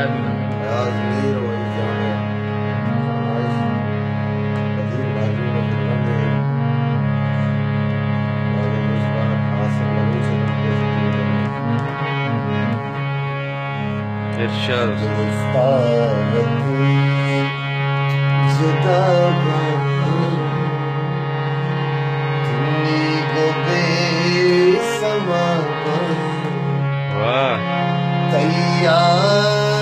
अजमेर वही जामे अजीब बाजू में फिल्म में और उस बार हासिल मनु से इरशाद वाह तैयार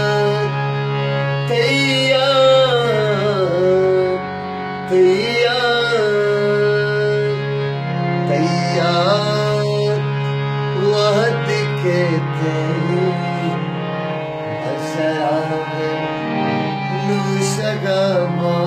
तैयार तैयार तैयार वहद के थे अशराब नूशगमा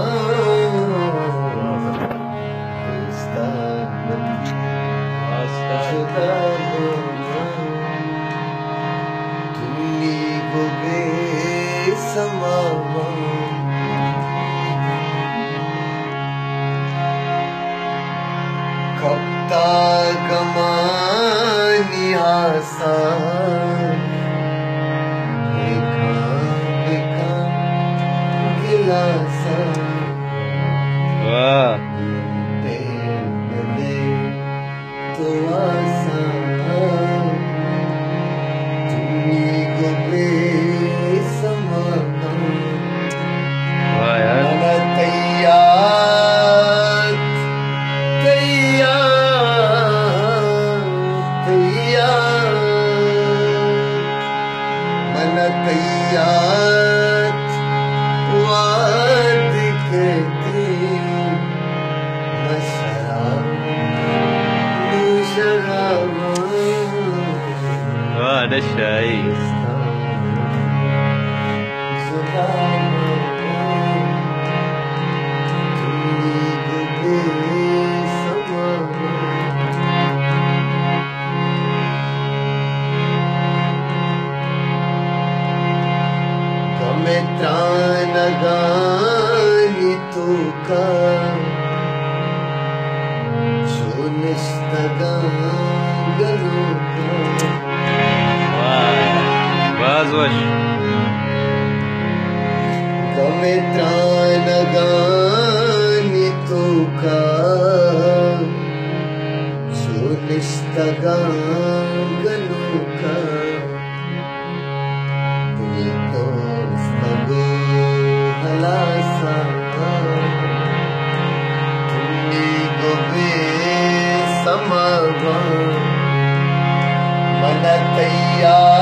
कप्ता गमानी आसा गिलासा वाह दे तो आसा तुम्ही गोबे समा वाह यार तैयार तैयार तैयार मन तैयार वाद कहते मशराब शराब वाह नशाई नगानी तो का जो निस्तगा गलो वाह वश गमे नगानी तो का जो निस्तगा गलो का मन तैयार